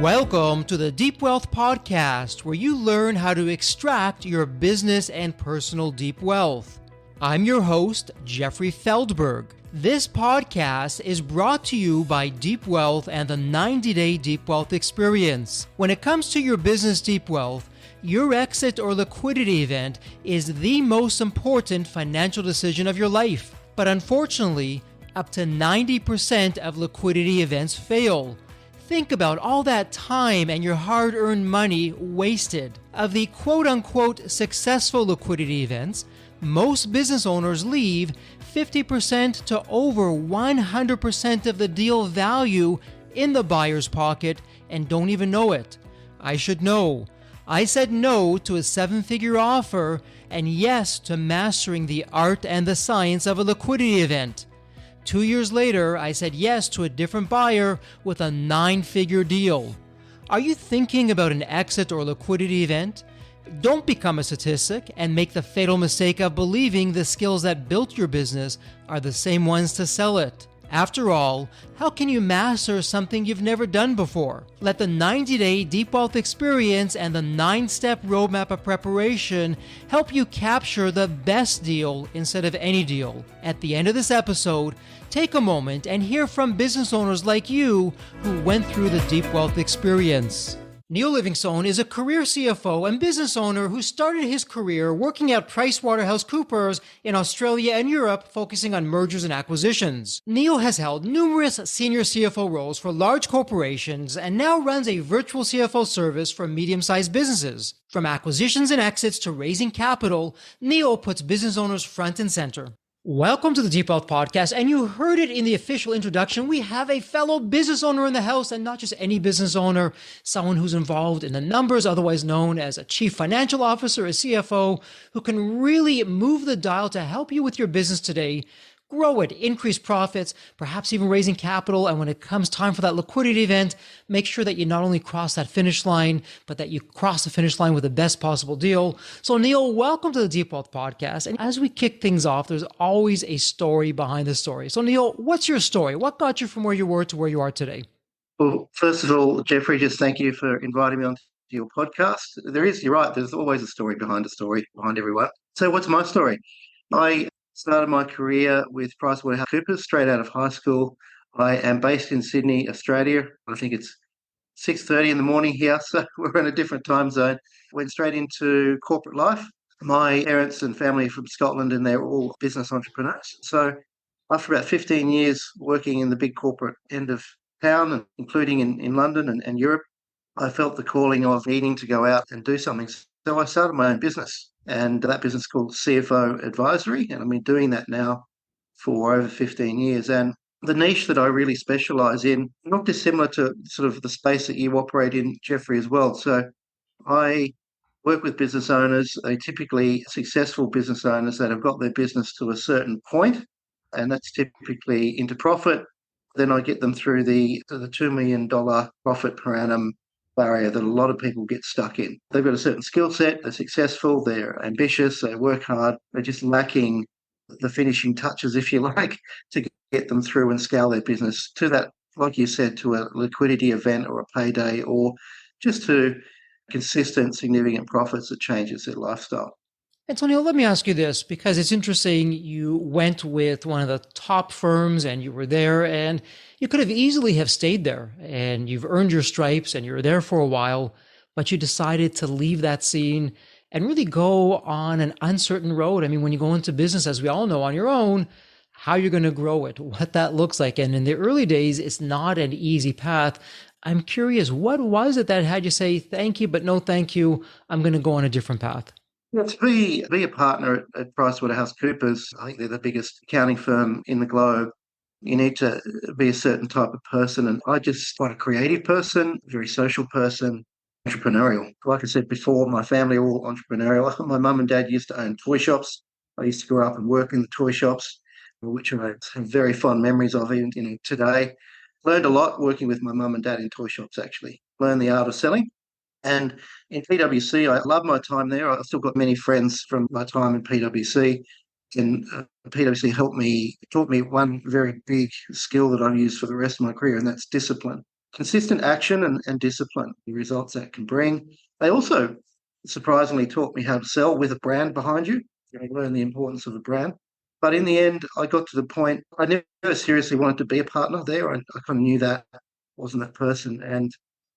Welcome to the Deep Wealth Podcast, where you learn how to extract your business and personal deep wealth. I'm your host, Jeffrey Feldberg. This podcast is brought to you by Deep Wealth and the 90-Day Deep Wealth Experience. When it comes to your business deep wealth, your exit or liquidity event is the most important financial decision of your life. But unfortunately, up to 90% of liquidity events fail. Think about all that time and your hard-earned money wasted. Of the quote-unquote successful liquidity events, most business owners leave 50% to over 100% of the deal value in the buyer's pocket and don't even know it. I should know. I said no to a seven-figure offer and yes to mastering the art and the science of a liquidity event. 2 years later, I said yes to a different buyer with a 9-figure deal. Are you thinking about an exit or liquidity event? Don't become a statistic and make the fatal mistake of believing the skills that built your business are the same ones to sell it. After all, how can you master something you've never done before? Let the 90-Day Deep Wealth Experience and the 9-step roadmap of preparation help you capture the best deal instead of any deal. At the end of this episode, take a moment and hear from business owners like you who went through the Deep Wealth Experience. Neil Livingstone is a career CFO and business owner who started his career working at PricewaterhouseCoopers in Australia and Europe, focusing on mergers and acquisitions. Neil has held numerous senior CFO roles for large corporations and now runs a virtual CFO service for medium-sized businesses. From acquisitions and exits to raising capital, Neil puts business owners front and center. Welcome to the Deep Wealth Podcast, and you heard it in the official introduction. We have a fellow business owner in the house, and not just any business owner, someone who's involved in the numbers, otherwise known as a chief financial officer, a CFO, who can really move the dial to help you with your business today, grow it, increase profits, perhaps even raising capital. And when it comes time for that liquidity event, make sure that you not only cross that finish line, but that you cross the finish line with the best possible deal. So Neil, welcome to the Deep Wealth Podcast. And as we kick things off, there's always a story behind the story. So Neil, what's your story? What got you from where you were to where you are today? Well, first of all, Jeffrey, just thank you for inviting me onto your podcast. You're right, there's always a story behind everyone. So what's my story? I started my career with PricewaterhouseCoopers straight out of high school. I am based in Sydney, Australia. I think it's 6:30 in the morning here, so we're in a different time zone. Went straight into corporate life. My parents and family are from Scotland, and they're all business entrepreneurs. So after about 15 years working in the big corporate end of town, and including in London and Europe, I felt the calling of needing to go out and do something. So I started my own business, and that business is called CFO Advisory, and I've been doing that now for over 15 years. And the niche that I really specialise in, not dissimilar to sort of the space that you operate in, Jeffrey, as well. So I work with business owners, typically successful business owners that have got their business to a certain point, and that's typically into profit. Then I get them through the $2 million profit per annum barrier that a lot of people get stuck in. They've got a certain skill set, they're successful, they're ambitious, they work hard, they're just lacking the finishing touches, if you like, to get them through and scale their business to that, like you said, to a liquidity event or a payday, or just to consistent, significant profits that changes their lifestyle. Antonio, let me ask you this, because it's interesting. You went with one of the top firms and you were there, and you could have easily have stayed there and you've earned your stripes and you're there for a while, but you decided to leave that scene and really go on an uncertain road. I mean, when you go into business, as we all know, on your own, how you're going to grow it, what that looks like. And in the early days, it's not an easy path. I'm curious, what was it that had you say, thank you, but no thank you, I'm going to go on a different path? To be a partner at PricewaterhouseCoopers, I think they're the biggest accounting firm in the globe. You need to be a certain type of person, and I just quite a creative person, very social person, entrepreneurial. Like I said before, my family are all entrepreneurial. My mum and dad used to own toy shops. I used to grow up and work in the toy shops, which I have very fond memories of even today. Learned a lot working with my mum and dad in toy shops, actually. Learned the art of selling. And in PwC, I love my time there. I've still got many friends from my time in PwC. And PwC taught me one very big skill that I've used for the rest of my career, and that's discipline. consistent action and discipline, the results that can bring. They also surprisingly taught me how to sell with a brand behind you. I learned the importance of a brand. But in the end, I got to the point, I never seriously wanted to be a partner there. I kind of knew that wasn't that person. And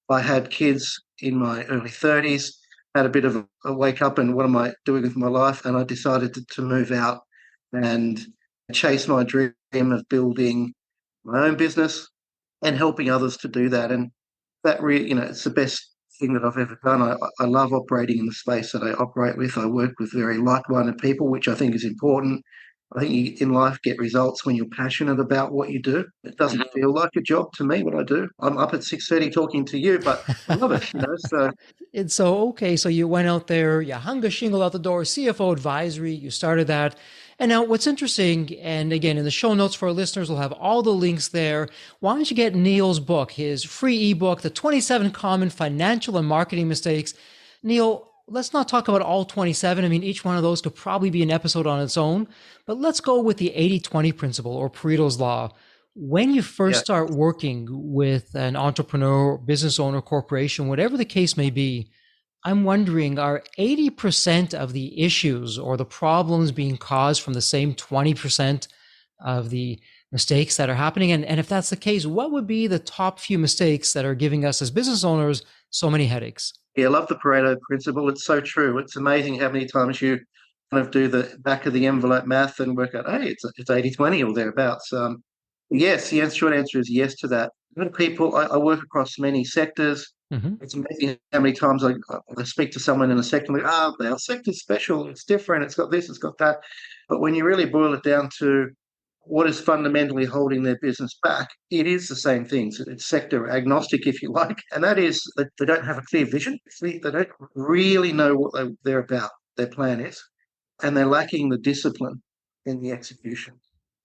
I had kids in my early 30s, had a bit of a wake up and what am I doing with my life? And I decided to move out and chase my dream of building my own business and helping others to do that. And that really, it's the best thing that I've ever done. I love operating in the space that I operate with. I work with very like-minded people, which I think is important. I think you, in life, get results when you're passionate about what you do. It doesn't feel like a job to me, what I do. I'm up at 6:30 talking to you, but I love it. So And so, okay, so you went out there, you hung a shingle out the door, CFO Advisory, you started that. And now what's interesting, and again, in the show notes for our listeners, we'll have all the links there. Why don't you get Neil's book, his free ebook, The 27 Common Financial and Marketing Mistakes. Neil, let's not talk about all 27. I mean, each one of those could probably be an episode on its own, but let's go with the 80-20 principle or Pareto's law. When you first yeah, start working with an entrepreneur, business owner, corporation, whatever the case may be, I'm wondering, are 80% of the issues or the problems being caused from the same 20% of the mistakes that are happening? And if that's the case, what would be the top few mistakes that are giving us as business owners so many headaches? I love the Pareto principle. It's so true. It's amazing how many times you kind of do the back of the envelope math and work out, hey, it's 80-20 or thereabouts. Yes, the short answer is yes to that. People, I work across many sectors. Mm-hmm. It's amazing how many times I speak to someone in a sector and our sector's special, it's different, it's got this, it's got that. But when you really boil it down to what is fundamentally holding their business back, it is the same things. It's sector agnostic, if you like, and that is that they don't have a clear vision. They don't really know what they're about, their plan is, and they're lacking the discipline in the execution.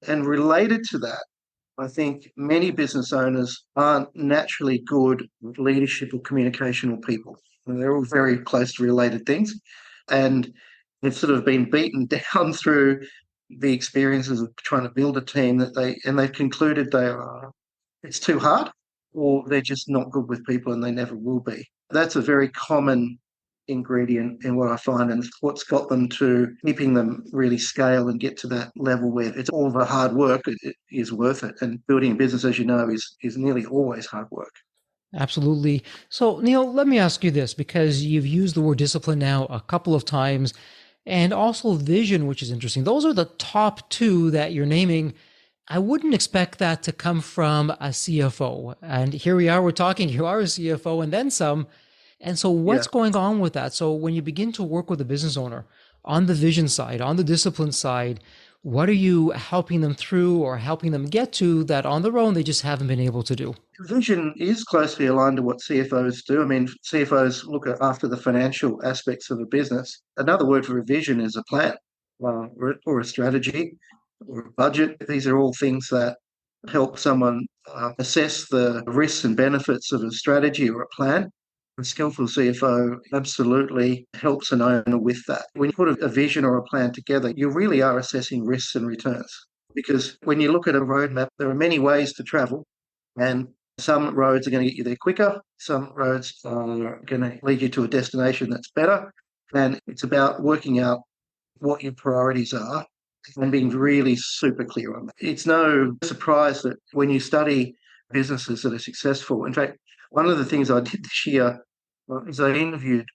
And related to that, I think many business owners aren't naturally good with leadership or communication or people. And they're all very closely related things. And they've sort of been beaten down through the experiences of trying to build a team they've concluded it's too hard or they're just not good with people and they never will be. That's a very common ingredient in what I find, and it's what's got them to keeping them really scale and get to that level where it's all the hard work it is worth it. And building a business, as you know, is nearly always hard work. Absolutely. So, Neil, let me ask you this, because you've used the word discipline now a couple of times, and also vision, which is interesting. Those are the top two that you're naming. I wouldn't expect that to come from a CFO. And here we are, we're talking, you are a CFO and then some. And so Yeah. what's going on with that? So when you begin to work with a business owner on the vision side, on the discipline side, what are you helping them through or helping them get to that on their own they just haven't been able to do? Vision is closely aligned to what CFOs do. I mean, CFOs look after the financial aspects of a business. Another word for a vision is a plan or a strategy or a budget. These are all things that help someone assess the risks and benefits of a strategy or a plan. A skillful CFO absolutely helps an owner with that. When you put a vision or a plan together, you really are assessing risks and returns. Because when you look at a roadmap, there are many ways to travel, and some roads are going to get you there quicker. Some roads are going to lead you to a destination that's better. And it's about working out what your priorities are and being really super clear on that. It's no surprise that when you study businesses that are successful, in fact, one of the things I did this year is I interviewed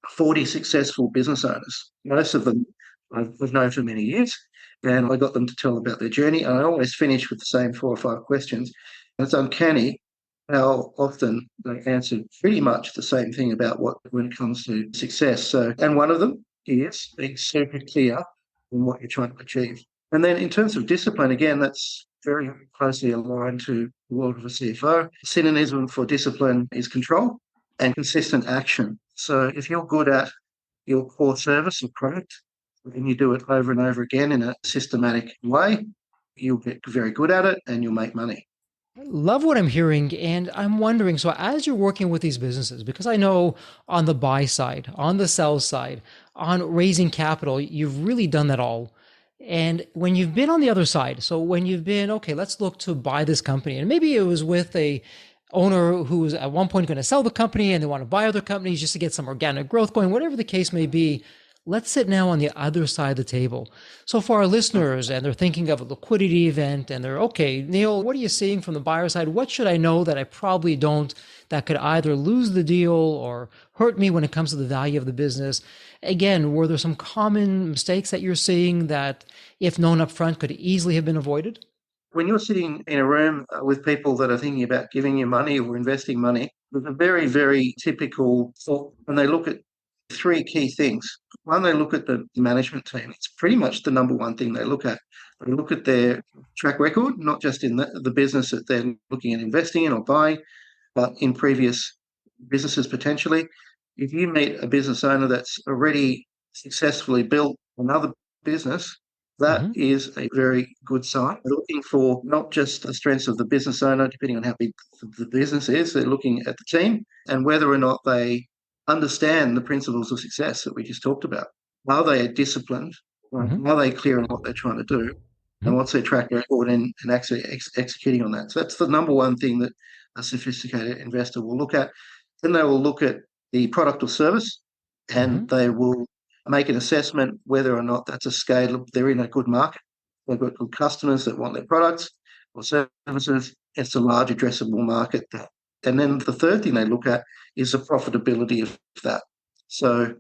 40 successful business owners. Most of them I've known for many years, and I got them to tell about their journey. And I always finish with the same 4 or 5 questions. And it's uncanny how often they answered pretty much the same thing about what when it comes to success. So, and one of them is being super clear in what you're trying to achieve. And then in terms of discipline, again, that's very closely aligned to the world of a CFO. Synonym for discipline is control and consistent action. So if you're good at your core service or product and you do it over and over again in a systematic way, you'll get very good at it and you'll make money. Love what I'm hearing. And I'm wondering, so as you're working with these businesses, because I know on the buy side, on the sell side, on raising capital, you've really done that all. And when you've been on the other side, so when you've been, okay, let's look to buy this company, and maybe it was with owner who's at one point going to sell the company and they want to buy other companies just to get some organic growth going, whatever the case may be. Let's sit now on the other side of the table. So for our listeners, and they're thinking of a liquidity event and they're, okay, Neil, what are you seeing from the buyer side? What should I know that I probably don't, that could either lose the deal or hurt me when it comes to the value of the business? Again, were there some common mistakes that you're seeing that, if known up front, could easily have been avoided? When you're sitting in a room with people that are thinking about giving you money or investing money, there's a very, very typical thought, and they look at three key things. One, they look at the management team. It's pretty much the number one thing they look at. They look at their track record, not just in the business that they're looking at investing in or buying, but in previous businesses potentially. If you meet a business owner that's already successfully built another business, that is a very good sign. They're looking for not just the strengths of the business owner, depending on how big the business is, they're looking at the team and whether or not they understand the principles of success that we just talked about. Are they disciplined? Are they clear on what they're trying to do? And what's their track record in actually executing on that? So that's the number one thing that a sophisticated investor will look at. Then they will look at the product or service, and they will make an assessment whether or not that's a scale. They're in a good market. They've got good customers that want their products or services. It's a large addressable market. And then the third thing they look at is the profitability of that. So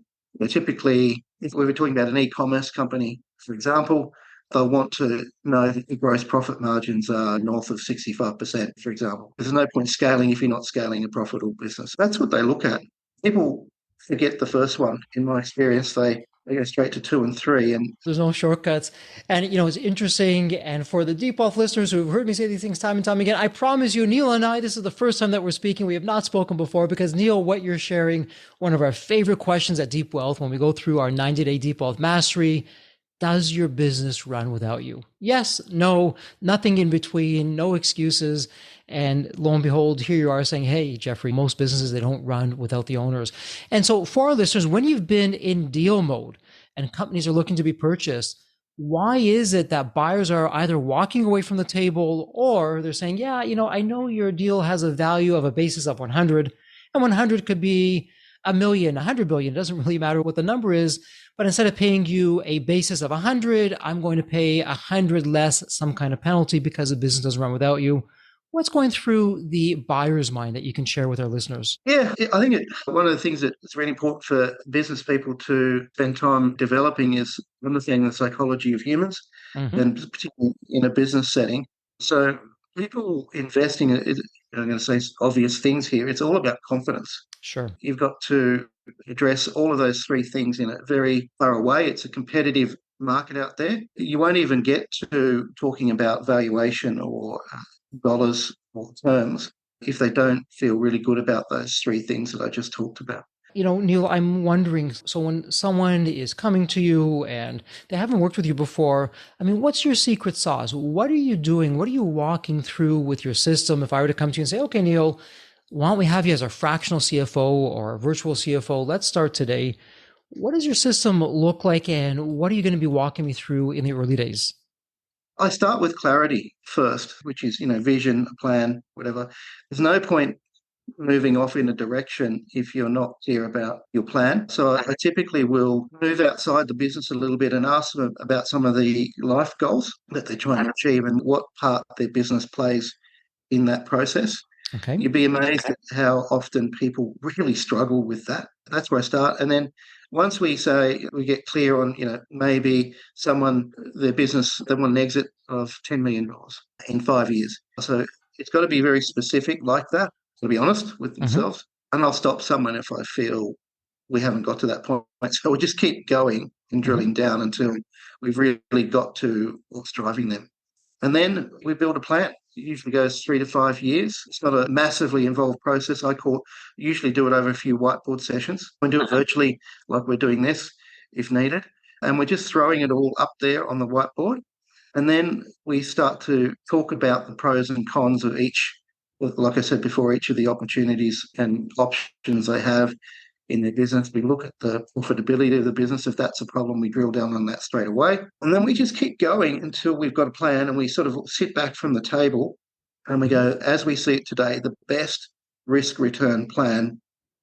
typically, if we were talking about an e-commerce company, for example, they'll want to know that the gross profit margins are north of 65%, for example. There's no point scaling if you're not scaling a profitable business. That's what they look at. People forget the first one. In my experience, they go straight to 2 and 3. And there's no shortcuts. And, it's interesting. And for the Deep Wealth listeners who have heard me say these things time and time again, I promise you, Neil and I, this is the first time that we're speaking. We have not spoken before because, Neil, what you're sharing, one of our favorite questions at Deep Wealth when we go through our 90-day Deep Wealth Mastery, does your business run without you? Yes, no, nothing in between, no excuses. And lo and behold, here you are saying, hey, Jeffrey, most businesses, they don't run without the owners. And so for our listeners, when you've been in deal mode and companies are looking to be purchased, why is it that buyers are either walking away from the table or they're saying, yeah, I know your deal has a value of a basis of 100, and 100 could be a million, 100 billion. It doesn't really matter what the number is. But instead of paying you a basis of 100, I'm going to pay 100 less, some kind of penalty because the business doesn't run without you. What's going through the buyer's mind that you can share with our listeners? Yeah, I think one of the things that's really important for business people to spend time developing is understanding the psychology of humans, and particularly in a business setting. So people investing, I'm going to say obvious things here, it's all about confidence. Sure. You've got to address all of those three things in a very thorough way. It's a competitive market out there. You won't even get to talking about valuation or dollars or terms if they don't feel really good about those three things that I just talked about. Neil, I'm wondering, so when someone is coming to you and they haven't worked with you before, what's your secret sauce? What are you doing? What are you walking through with your system? If I were to come to you and say, okay, Neil, why don't we have you as our fractional CFO or a virtual CFO? Let's start today. What does your system look like and what are you going to be walking me through in the early days? I start with clarity first, which is, vision, plan, whatever. There's no point moving off in a direction if you're not clear about your plan. So I typically will move outside the business a little bit and ask them about some of the life goals that they're trying to achieve and what part their business plays in that process. Okay. You'd be amazed at how often people really struggle with that. That's where I start. And then once we get clear on, maybe their business, they want an exit of $10 million in 5 years. So it's got to be very specific like that, to be honest with themselves. And I'll stop someone if I feel we haven't got to that point. So we'll just keep going and drilling down until we've really got to what's driving them. And then we build a plan. It usually goes 3 to 5 years. It's not a massively involved process. Usually do it over a few whiteboard sessions. We do it virtually like we're doing this if needed. And we're just throwing it all up there on the whiteboard. And then we start to talk about the pros and cons of each, like I said before, each of the opportunities and options they have in their business. We look at the profitability of the business. If that's a problem, we drill down on that straight away. And then we just keep going until we've got a plan and we sort of sit back from the table and we go, as we see it today, the best risk return plan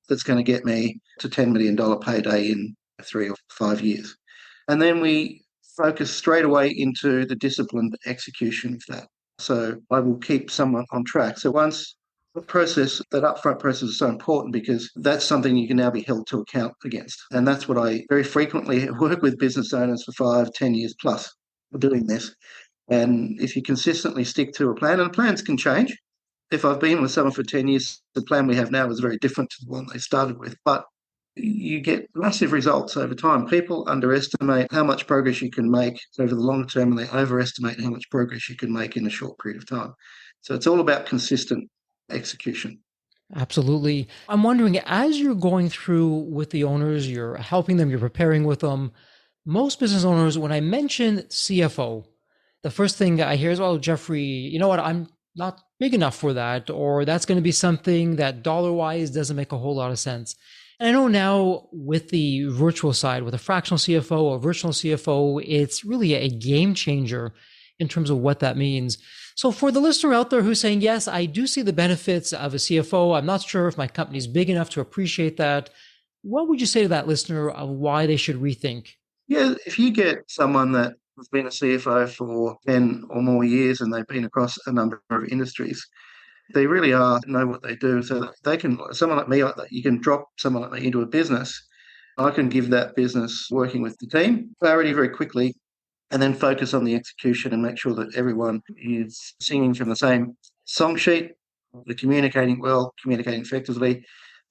that's going to get me to $10 million payday in 3 or 5 years. And then we focus straight away into the disciplined execution of that. So I will keep someone on track. So once the process, that upfront process is so important because that's something you can now be held to account against. And that's what I very frequently work with business owners for 5, 10 years plus doing this. And if you consistently stick to a plan, and plans can change. If I've been with someone for 10 years, the plan we have now is very different to the one they started with. But you get massive results over time. People underestimate how much progress you can make over the long term, and they overestimate how much progress you can make in a short period of time. So it's all about consistent execution. Absolutely. I'm wondering, as you're going through with the owners, you're helping them, you're preparing with them. Most business owners, when I mention CFO, the first thing I hear is, well, Jeffrey, you know what? I'm not big enough for that, or that's going to be something that dollar wise doesn't make a whole lot of sense. And I know now with the virtual side, with a fractional CFO or virtual CFO, it's really a game changer in terms of what that means. So for the listener out there who's saying, yes, I do see the benefits of a CFO, I'm not sure if my company's big enough to appreciate that. What would you say to that listener of why they should rethink? Yeah, if you get someone that has been a CFO for 10 or more years and they've been across a number of industries, they really know what they do. So they can, someone like me, you can drop someone like me into a business. I can give that business, working with the team, clarity very quickly, and then focus on the execution and make sure that everyone is singing from the same song sheet, they're communicating well, communicating effectively,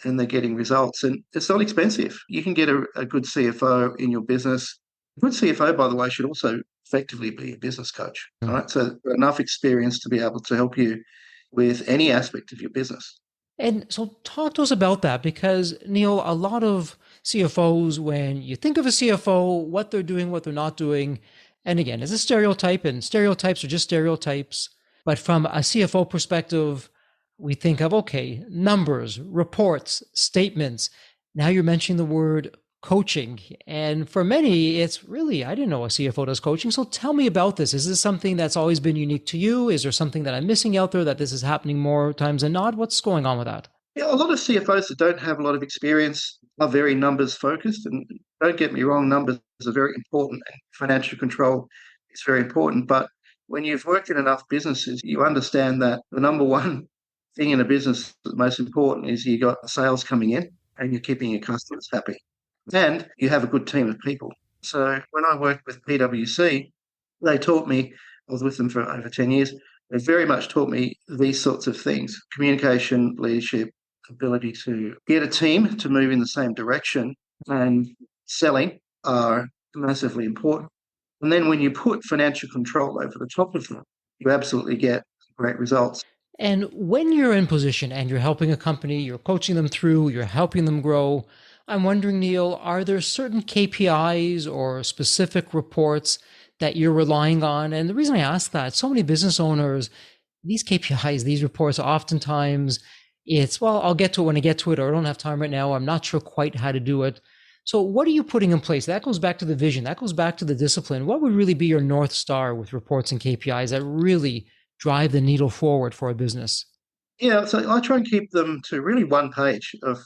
and they're getting results. And it's not expensive. You can get a good CFO in your business. A good CFO, by the way, should also effectively be a business coach. All right. So enough experience to be able to help you with any aspect of your business. And so talk to us about that, because Neil, a lot of CFOs, when you think of a CFO, what they're doing, what they're not doing, and again, it's a stereotype, and stereotypes are just stereotypes. But from a CFO perspective, we think of, okay, numbers, reports, statements. Now you're mentioning the word coaching. And for many, it's really, I didn't know a CFO does coaching. So tell me about this. Is this something that's always been unique to you? Is there something that I'm missing out there that this is happening more times than not? What's going on with that? Yeah, a lot of CFOs that don't have a lot of experience are very numbers focused. And don't get me wrong, numbers are very important and financial control is very important. But when you've worked in enough businesses, you understand that the number one thing in a business that's most important is you got sales coming in and you're keeping your customers happy. And you have a good team of people. So when I worked with PwC, they taught me, I was with them for over 10 years, they very much taught me these sorts of things: communication, leadership, ability to get a team to move in the same direction, and selling are massively important. And then when you put financial control over the top of them, you absolutely get great results. And when you're in position and you're helping a company, you're coaching them through, you're helping them grow, I'm wondering, Neil, are there certain KPIs or specific reports that you're relying on? And the reason I ask that, so many business owners, these KPIs, these reports, oftentimes it's, well, I'll get to it when I get to it, or I don't have time right now. I'm not sure quite how to do it. So what are you putting in place? That goes back to the vision. That goes back to the discipline. What would really be your North Star with reports and KPIs that really drive the needle forward for a business? Yeah, so I try and keep them to really one page of,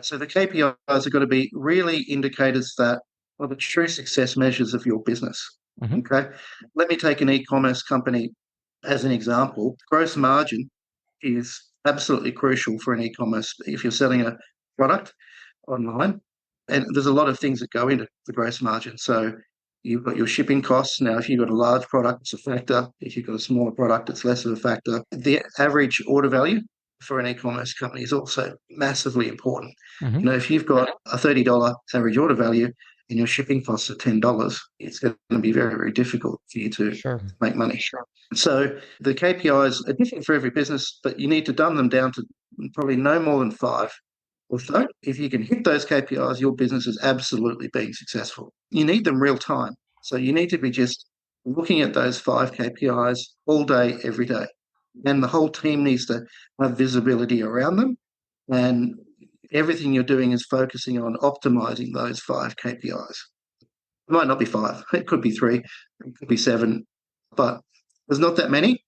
so the KPIs are going to be really indicators that are the true success measures of your business. Mm-hmm. Okay. Let me take an e-commerce company as an example. Gross margin is absolutely crucial for an e-commerce if you're selling a product online. And there's a lot of things that go into the gross margin. So you've got your shipping costs. Now, if you've got a large product, it's a factor. If you've got a smaller product, it's less of a factor. The average order value for an e-commerce company is also massively important. Mm-hmm. If you've got a $30 average order value and your shipping costs are $10, it's going to be very, very difficult for you to Sure. make money. So the KPIs are different for every business, but you need to dumb them down to probably no more than 5 or so. If you can hit those KPIs, your business is absolutely being successful. You need them real time. So you need to be just looking at those 5 KPIs all day, every day. And the whole team needs to have visibility around them. And everything you're doing is focusing on optimizing those 5 KPIs. It might not be 5, it could be 3, it could be 7, but there's not that many.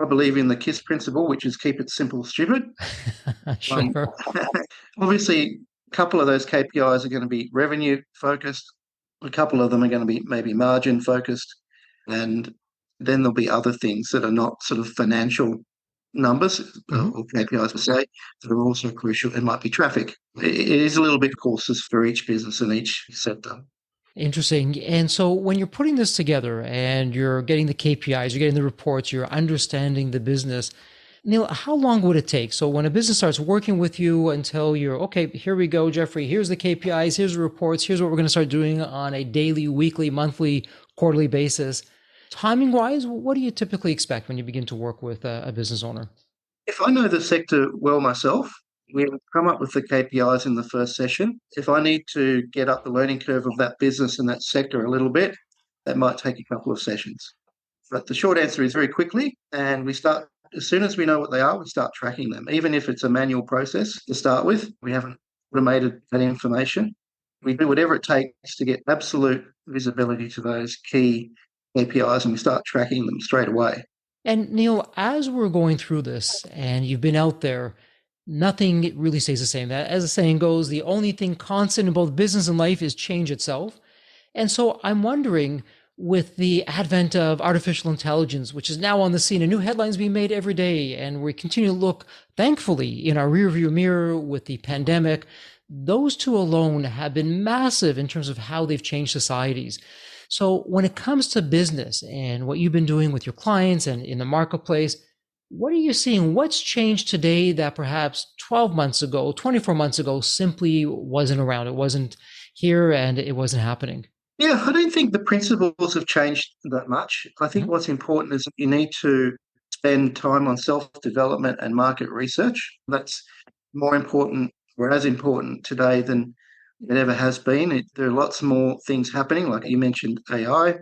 I believe in the KISS principle, which is keep it simple, stupid. Um, Sure. Obviously, a couple of those KPIs are going to be revenue focused. A couple of them are going to be maybe margin focused. And then there'll be other things that are not sort of financial numbers Mhm. or KPIs per se that are also crucial. It might be traffic. It is a little bit courses for each business and each sector. Interesting. And so when you're putting this together and you're getting the KPIs, you're getting the reports, you're understanding the business, Neil, how long would it take? So when a business starts working with you until you're, okay, here we go, Jeffrey, here's the KPIs, here's the reports, here's what we're going to start doing on a daily, weekly, monthly, quarterly basis. Timing wise, what do you typically expect when you begin to work with a business owner? If I know the sector well myself, we'll come up with the KPIs in the first session. If I need to get up the learning curve of that business and that sector a little bit, that might take a couple of sessions. But the short answer is very quickly, and we start as soon as we know what they are, we start tracking them. Even if it's a manual process to start with, we haven't automated that information. We do whatever it takes to get absolute visibility to those key KPIs, and we start tracking them straight away. And Neil, as we're going through this and you've been out there, nothing really stays the same. That, as the saying goes, the only thing constant in both business and life is change itself. And so I'm wondering, with the advent of artificial intelligence, which is now on the scene, and new headlines being made every day, and we continue to look, thankfully, in our rearview mirror with the pandemic, those two alone have been massive in terms of how they've changed societies. So when it comes to business and what you've been doing with your clients and in the marketplace, what are you seeing? What's changed today that perhaps 12 months ago, 24 months ago, simply wasn't around? It wasn't here and it wasn't happening. Yeah, I don't think the principles have changed that much. I think Mhm. what's important is that you need to spend time on self development and market research. That's more important or as important today than it ever has been. There are lots more things happening, like you mentioned AI.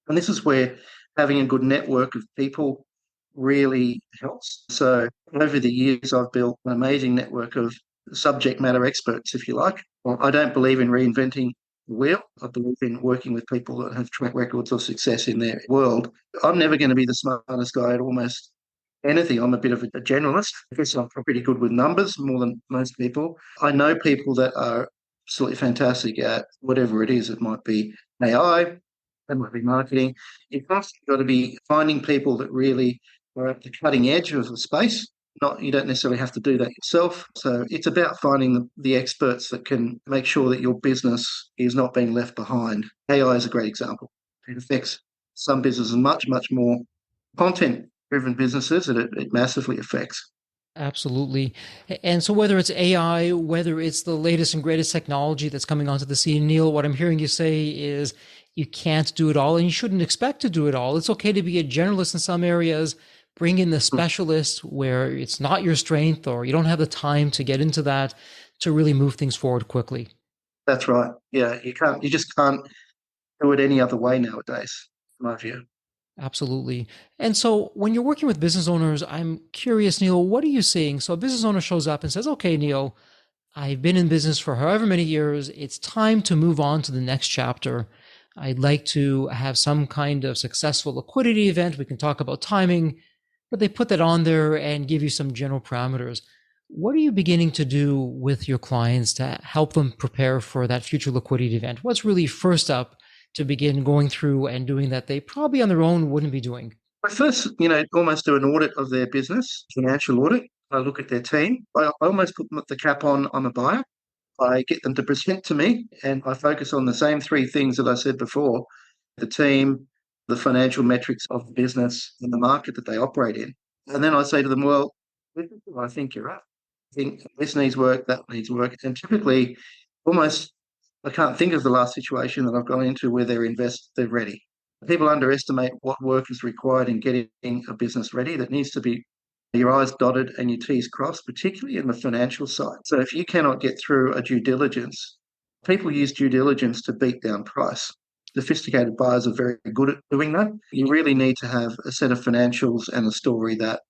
And this is where having a good network of people really helps. So over the years, I've built an amazing network of subject matter experts, if you like. Well, I don't believe in reinventing the wheel. I believe in working with people that have track records of success in their world. I'm never going to be the smartest guy at almost anything. I'm a bit of a generalist. I guess I'm pretty good with numbers more than most people. I know people that are absolutely fantastic at whatever it is. It might be AI, it might be marketing. You've constantly got to be finding people that really are at the cutting edge of the space. Not, you don't necessarily have to do that yourself. So it's about finding the experts that can make sure that your business is not being left behind. AI is a great example. It affects some businesses much, much more content driven businesses that it massively affects. Absolutely. And so whether it's AI, whether it's the latest and greatest technology that's coming onto the scene, Neil, what I'm hearing you say is you can't do it all and you shouldn't expect to do it all. It's okay to be a generalist in some areas, bring in the specialist where it's not your strength or you don't have the time to get into that to really move things forward quickly. That's right. Yeah, you just can't do it any other way nowadays, in my view. Absolutely. And so when you're working with business owners, I'm curious, Neil, what are you seeing? So a business owner shows up and says, okay, Neil, I've been in business for however many years. It's time to move on to the next chapter. I'd like to have some kind of successful liquidity event. We can talk about timing, but they put that on there and give you some general parameters. What are you beginning to do with your clients to help them prepare for that future liquidity event? What's really first up to begin going through and doing that they probably on their own wouldn't be doing? I first, almost do an audit of their business, financial audit. I look at their team. I almost put the cap on, I'm a buyer. I get them to present to me, and I focus on the same three things that I said before: the team, the financial metrics of the business, and the market that they operate in. And then I say to them, well, I think you're up. I think this needs work, that needs work. And typically, almost, I can't think of the last situation that I've gone into where they're ready. People underestimate what work is required in getting a business ready. That needs to be your I's dotted and your T's crossed, particularly in the financial side. So if you cannot get through a due diligence, people use due diligence to beat down price. Sophisticated buyers are very good at doing that. You really need to have a set of financials and a story that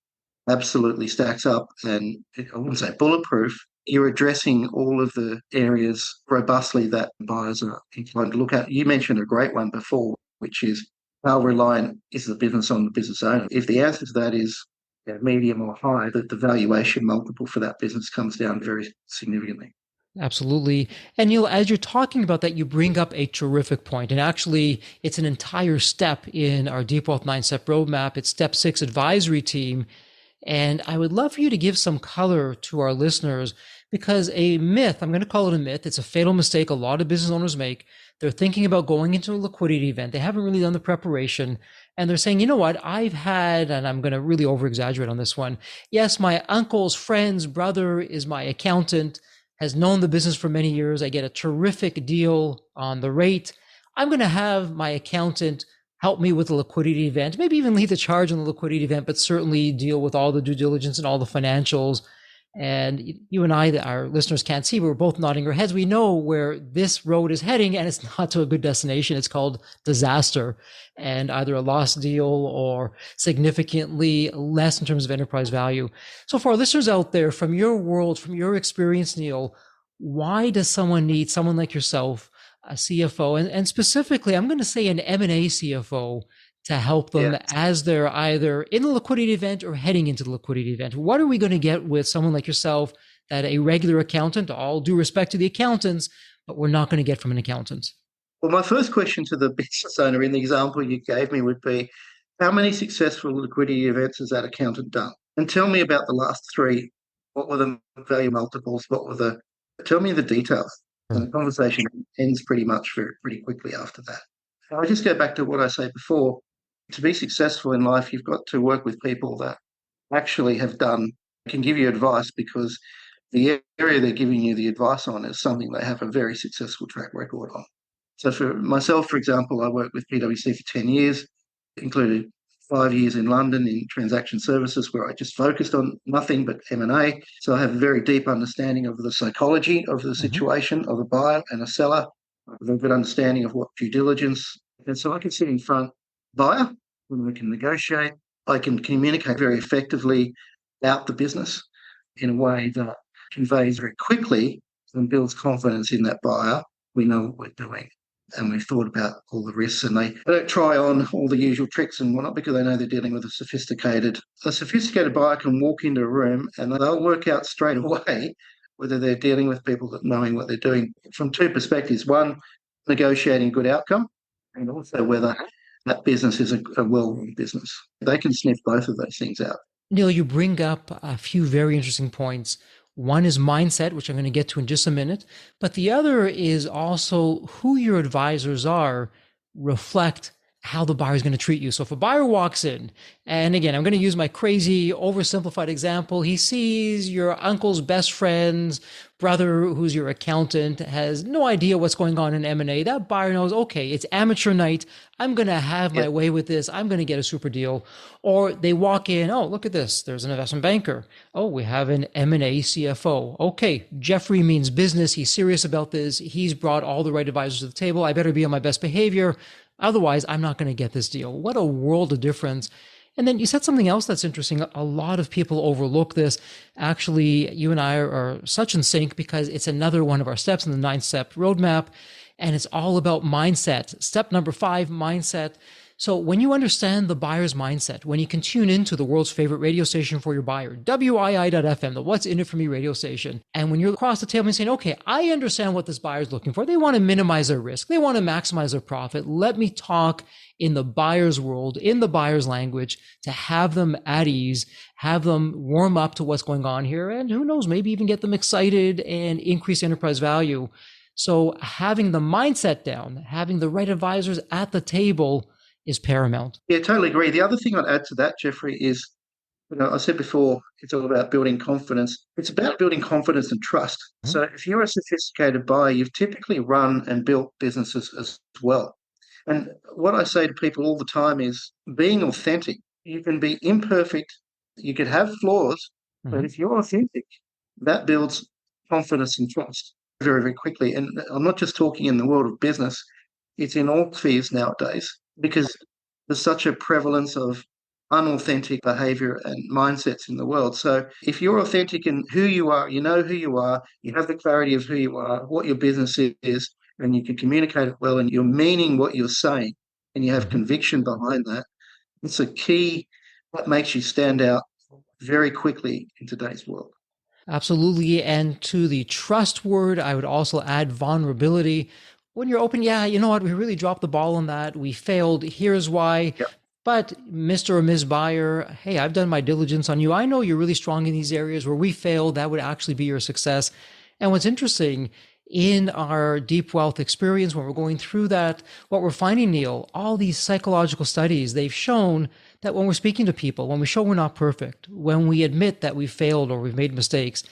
absolutely stacks up, and I wouldn't say bulletproof. You're addressing all of the areas robustly that buyers are inclined to look at. You mentioned a great one before, which is how reliant is the business on the business owner? If the answer to that is medium or high, that the valuation multiple for that business comes down very significantly. Absolutely. And Neil, as you're talking about that, you bring up a terrific point. And actually, it's an entire step in our Deep Wealth 9-step roadmap. It's step 6 advisory team. And I would love for you to give some color to our listeners, because a myth, I'm going to call it a myth, it's a fatal mistake a lot of business owners make. They're thinking about going into a liquidity event. They haven't really done the preparation. And they're saying, you know what, I've had, and I'm going to really over exaggerate on this one. Yes, my uncle's friend's brother is my accountant, has known the business for many years. I get a terrific deal on the rate. I'm going to have my accountant help me with the liquidity event, maybe even lead the charge on the liquidity event, but certainly deal with all the due diligence and all the financials. And you and I, our listeners can't see, but we're both nodding our heads. We know where this road is heading, and it's not to a good destination. It's called disaster, and either a lost deal or significantly less in terms of enterprise value. So for our listeners out there, from your world, from your experience, Neil, why does someone need someone like yourself, a CFO, and specifically, I'm going to say an M&A CFO, to help them as they're either in the liquidity event or heading into the liquidity event? What are we going to get with someone like yourself that a regular accountant, all due respect to the accountants, but we're not going to get from an accountant? Well, my first question to the business owner in the example you gave me would be, how many successful liquidity events has that accountant done? And tell me about the last 3. What were the value multiples? Tell me the details. And the conversation ends pretty quickly after that. I just go back to what I said before. To be successful in life, you've got to work with people that actually can give you advice, because the area they're giving you the advice on is something they have a very successful track record on. So for myself, for example, I worked with PwC for 10 years, included 5 years in London in transaction services, where I just focused on nothing but M&A. So I have a very deep understanding of the psychology of the situation of a buyer and a seller. I have a good understanding of what due diligence. And so I can sit in front buyer, when we can negotiate. I can communicate very effectively about the business in a way that conveys very quickly and builds confidence in that buyer. We know what we're doing, and we've thought about all the risks, and they don't try on all the usual tricks and whatnot, because they know they're dealing with a sophisticated buyer can walk into a room and they'll work out straight away whether they're dealing with people that knowing what they're doing from 2 perspectives. One, negotiating good outcome, and also whether that business is a well-run business. They can sniff both of those things out. Neil, you bring up a few very interesting points. One is mindset, which I'm going to get to in just a minute, but the other is also who your advisors are reflect how the buyer is going to treat you. So if a buyer walks in, and again, I'm going to use my crazy oversimplified example, he sees your uncle's best friend's brother, who's your accountant, has no idea what's going on in M&A. That buyer knows, okay, it's amateur night. I'm going to have my way with this. I'm going to get a super deal. Or they walk in, oh, look at this. There's an investment banker. Oh, we have an M&A CFO. Okay, Jeffrey means business. He's serious about this. He's brought all the right advisors to the table. I better be on my best behavior. Otherwise, I'm not going to get this deal. What a world of difference. And then you said something else that's interesting. A lot of people overlook this. Actually, you and I are such in sync, because it's another one of our steps in the 9-step roadmap. And it's all about mindset. Step number 5, mindset. So when you understand the buyer's mindset, when you can tune into the world's favorite radio station for your buyer, WII.FM, the What's In It For Me radio station, and when you're across the table and saying, okay, I understand what this buyer's looking for. They want to minimize their risk. They want to maximize their profit. Let me talk in the buyer's world, in the buyer's language, to have them at ease, have them warm up to what's going on here, and who knows, maybe even get them excited and increase enterprise value. So having the mindset down, having the right advisors at the table is paramount. Yeah, totally agree. The other thing I'd add to that, Jeffrey, is, I said before, it's all about building confidence. It's about building confidence and trust. Mm-hmm. So if you're a sophisticated buyer, you've typically run and built businesses as well. And what I say to people all the time is being authentic. You can be imperfect, you could have flaws, but if you're authentic, that builds confidence and trust very, very quickly. And I'm not just talking in the world of business, it's in all spheres nowadays, because there's such a prevalence of unauthentic behavior and mindsets in the world. So if you're authentic in who you are, you know who you are, you have the clarity of who you are, what your business is, and you can communicate it well, and you're meaning what you're saying, and you have conviction behind that, it's a key that makes you stand out very quickly in today's world. Absolutely. And to the trust word, I would also add vulnerability. When you're open, yeah, you know what? We really dropped the ball on that. We failed. Here's why. Yep. But Mr. or Ms. Buyer, hey, I've done my diligence on you. I know you're really strong in these areas where we failed. That would actually be your success. And what's interesting in our deep wealth experience, when we're going through that, what we're finding, Neil, all these psychological studies, they've shown that when we're speaking to people, when we show we're not perfect, when we admit that we've failed or we've made mistakes,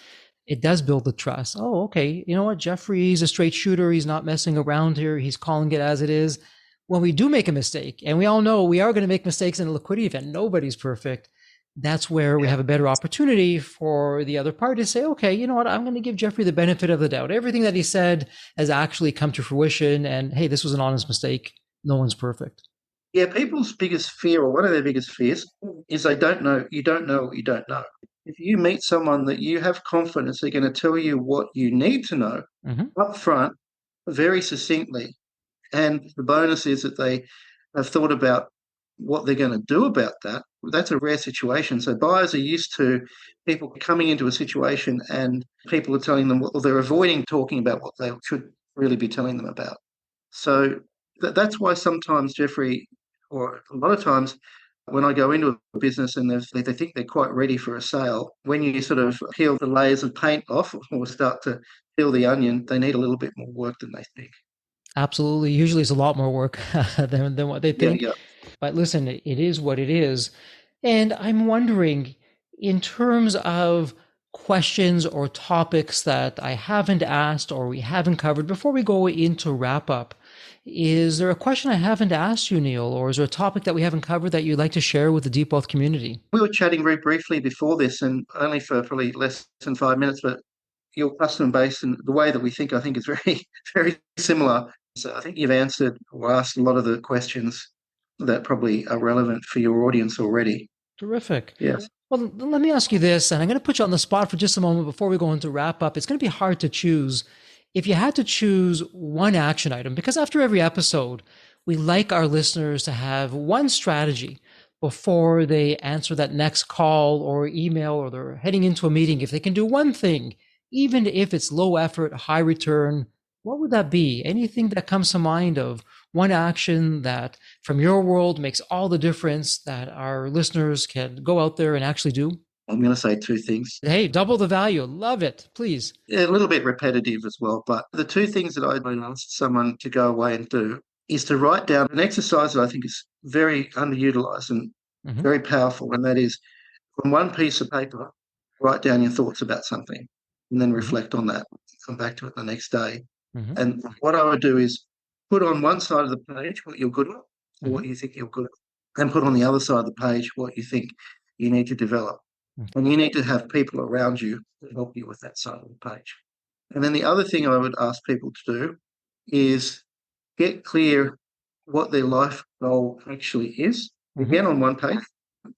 it does build the trust. Oh, okay. You know what? Jeffrey's a straight shooter. He's not messing around here. He's calling it as it is. When we do make a mistake, and we all know we are going to make mistakes in a liquidity event, nobody's perfect. That's where we have a better opportunity for the other party to say, okay, you know what? I'm going to give Jeffrey the benefit of the doubt. Everything that he said has actually come to fruition. And hey, this was an honest mistake. No one's perfect. Yeah, people's biggest fear, or one of their biggest fears, is they don't know. You don't know what you don't know. If you meet someone that you have confidence they're going to tell you what you need to know up front, very succinctly, and the bonus is that they have thought about what they're going to do about that. That's a rare situation. So buyers are used to people coming into a situation and people are telling them, well, they're avoiding talking about what they should really be telling them about. So that's why sometimes, Jeffrey, or a lot of times, when I go into a business and they think they're quite ready for a sale, when you sort of peel the layers of paint off or start to peel the onion, they need a little bit more work than they think. Absolutely. Usually it's a lot more work than what they think. Yeah. But listen, it is what it is. And I'm wondering, in terms of questions or topics that I haven't asked or we haven't covered before we go into wrap up, is there a question I haven't asked you, Neil, or is there a topic that we haven't covered that you'd like to share with the Deep Wealth community? We were chatting very briefly before this, and only for probably less than 5 minutes, but your customer base and the way that we think, I think, is very, very similar. So I think you've answered or asked a lot of the questions that probably are relevant for your audience already. Terrific. Yes. Well, let me ask you this, and I'm going to put you on the spot for just a moment before we go into wrap up. It's going to be hard to choose. If you had to choose one action item, because after every episode, we like our listeners to have one strategy before they answer that next call or email or they're heading into a meeting. If they can do one thing, even if it's low effort, high return, what would that be? Anything that comes to mind of one action that from your world makes all the difference that our listeners can go out there and actually do? I'm going to say two things. Hey, double the value. Love it. Please. A little bit repetitive as well, but the two things that I'd ask someone to go away and do is to write down an exercise that I think is very underutilized and very powerful, and that is on one piece of paper, write down your thoughts about something and then reflect on that, come back to it the next day. And what I would do is put on one side of the page what you're good at or what you think you're good at, and put on the other side of the page what you think you need to develop. And you need to have people around you to help you with that side of the page. And then the other thing I would ask people to do is get clear what their life goal actually is. Again, on one page,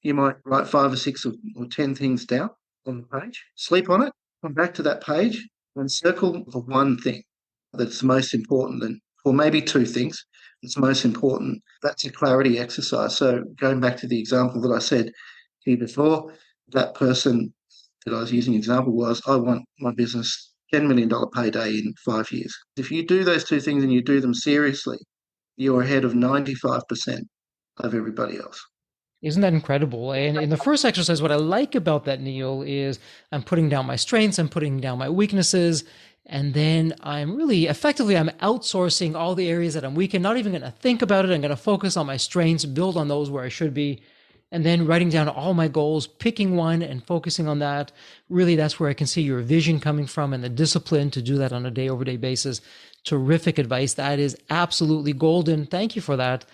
you might write 5 or 6 or 10 things down on the page, sleep on it, come back to that page and circle the one thing that's most important, or maybe 2 things that's most important. That's a clarity exercise. So going back to the example that I said to you before, that person that I was using example was, I want my business $10 million payday in 5 years. If you do those 2 things and you do them seriously, you're ahead of 95% of everybody else. Isn't that incredible? And in the first exercise, what I like about that, Neil, is I'm putting down my strengths, I'm putting down my weaknesses, and then I'm outsourcing all the areas that I'm weak in, not even going to think about it. I'm going to focus on my strengths, build on those where I should be, and then writing down all my goals, picking one and focusing on that. Really, that's where I can see your vision coming from and the discipline to do that on a day-over-day basis. Terrific advice. That is absolutely golden. Thank you for that.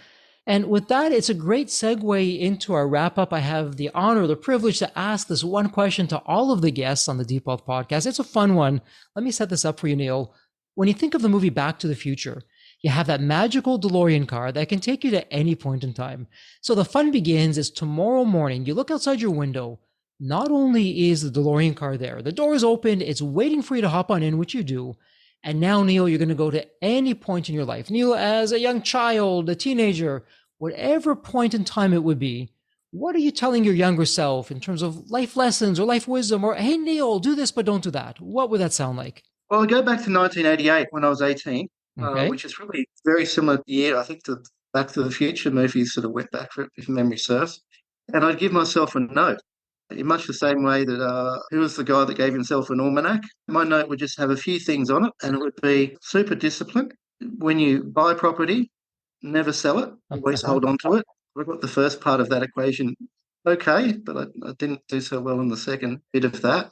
And with that, it's a great segue into our wrap up. I have the honor, the privilege to ask this one question to all of the guests on the Deep Wealth podcast. It's a fun one. Let me set this up for you, Neil. When you think of the movie Back to the Future, you have that magical DeLorean car that can take you to any point in time. So the fun begins is tomorrow morning, you look outside your window. Not only is the DeLorean car there, the door is open, it's waiting for you to hop on in, which you do. And now, Neil, you're going to go to any point in your life. Neil, as a young child, a teenager, whatever point in time it would be, What are you telling your younger self in terms of life lessons or life wisdom or, hey, Neil, do this, but don't do that? What would that sound like? Well, I go back to 1988 when I was 18, Okay. which is really very similar year, I think, to Back to the Future movies sort of went back for it, if memory serves. And I'd give myself a note in much the same way that who was the guy that gave himself an almanac? My note would just have a few things on it, and it would be super disciplined. When you buy property, never sell it, always hold on to it. I got the first part of that equation okay, but I didn't do so well in the second bit of that.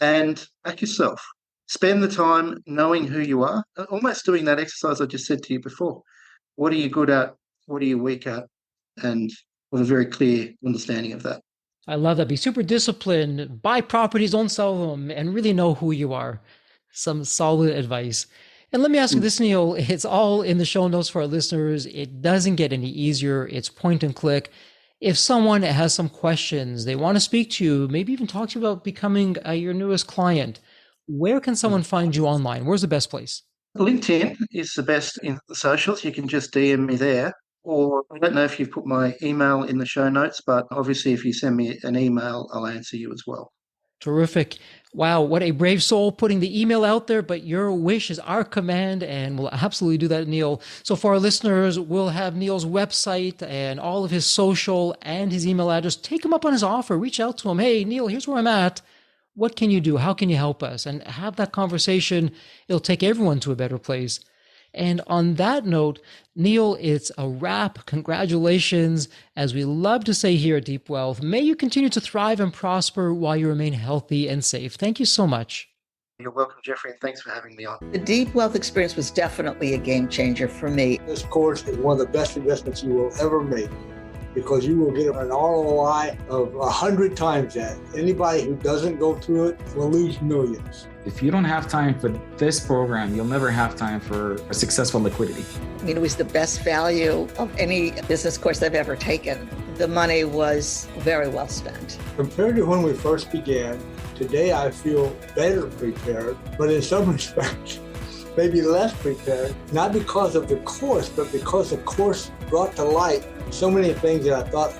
And back yourself. Spend the time knowing who you are, almost doing that exercise I just said to you before. What are you good at? What are you weak at? And with a very clear understanding of that. I love that. Be super disciplined, buy properties, don't sell them, and really know who you are. Some solid advice. And let me ask you this, Neil. It's all in the show notes for our listeners. It doesn't get any easier. It's point and click. If someone has some questions, they want to speak to you, maybe even talk to you about becoming your newest client, where can someone find you online? Where's the best place? LinkedIn is the best in the socials. You can just DM me there. Or I don't know if you've put my email in the show notes, but obviously if you send me an email, I'll answer you as well. Terrific. Wow, what a brave soul putting the email out there, but your wish is our command, and we'll absolutely do that, Neil. So for our listeners, we'll have Neil's website and all of his social and his email address. Take him up on his offer. Reach out to him. Hey, Neil, here's where I'm at. What can you do? How can you help us? And have that conversation. It'll take everyone to a better place. And on that note, Neil, it's a wrap. Congratulations. As we love to say here at Deep Wealth, may you continue to thrive and prosper while you remain healthy and safe. Thank you so much. You're welcome, Jeffrey, and thanks for having me on. The Deep Wealth experience was definitely a game changer for me. This course is one of the best investments you will ever make because you will get an ROI of 100 times that. Anybody who doesn't go through it will lose millions. If you don't have time for this program, you'll never have time for a successful liquidity. I mean, it was the best value of any business course I've ever taken. The money was very well spent. Compared to when we first began, today I feel better prepared, but in some respects, maybe less prepared, not because of the course, but because the course brought to light so many things that I thought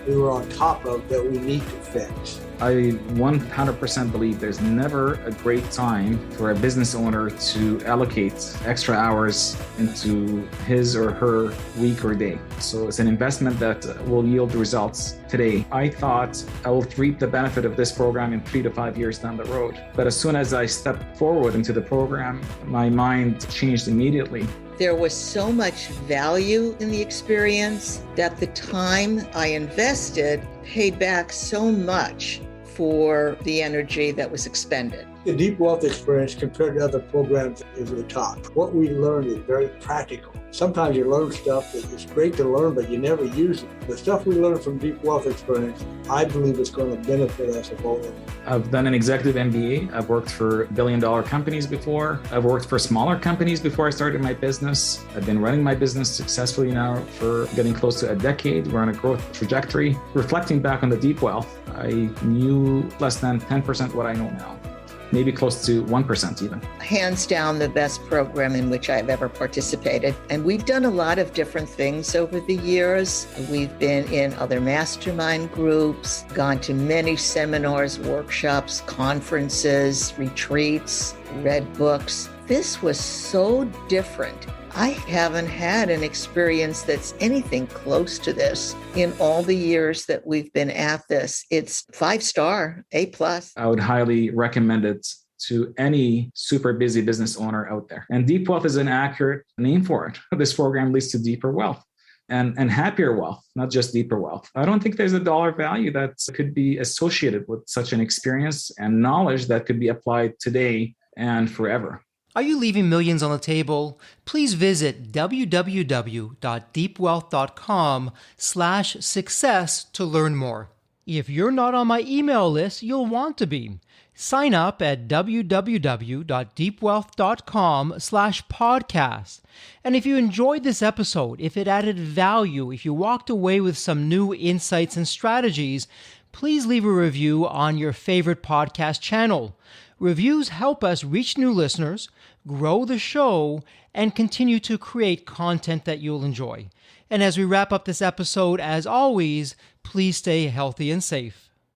we were on top of that we need to fix. I 100% believe there's never a great time for a business owner to allocate extra hours into his or her week or day. So it's an investment that will yield results today. I thought I will reap the benefit of this program in 3 to 5 years down the road. But as soon as I stepped forward into the program, my mind changed immediately. There was so much value in the experience that the time I invested paid back so much for the energy that was expended. The Deep Wealth experience compared to other programs is the top. What we learned is very practical. Sometimes you learn stuff that is great to learn, but you never use it. The stuff we learned from Deep Wealth experience, I believe is going to benefit us both. I've done an executive MBA. I've worked for billion-dollar companies before. I've worked for smaller companies before I started my business. I've been running my business successfully now for getting close to a decade. We're on a growth trajectory. Reflecting back on the Deep Wealth, I knew less than 10% what I know now. Maybe close to 1% even. Hands down, the best program in which I've ever participated. And we've done a lot of different things over the years. We've been in other mastermind groups, gone to many seminars, workshops, conferences, retreats, read books. This was so different. I haven't had an experience that's anything close to this in all the years that we've been at this. It's 5-star, A+. I would highly recommend it to any super busy business owner out there. And Deep Wealth is an accurate name for it. This program leads to deeper wealth and happier wealth, not just deeper wealth. I don't think there's a dollar value that could be associated with such an experience and knowledge that could be applied today and forever. Are you leaving millions on the table? Please visit www.deepwealth.com/success to learn more. If you're not on my email list, you'll want to be. Sign up at www.deepwealth.com/podcast. And if you enjoyed this episode, if it added value, if you walked away with some new insights and strategies, please leave a review on your favorite podcast channel. Reviews help us reach new listeners, grow the show, and continue to create content that you'll enjoy. And as we wrap up this episode, as always, Please stay healthy and safe.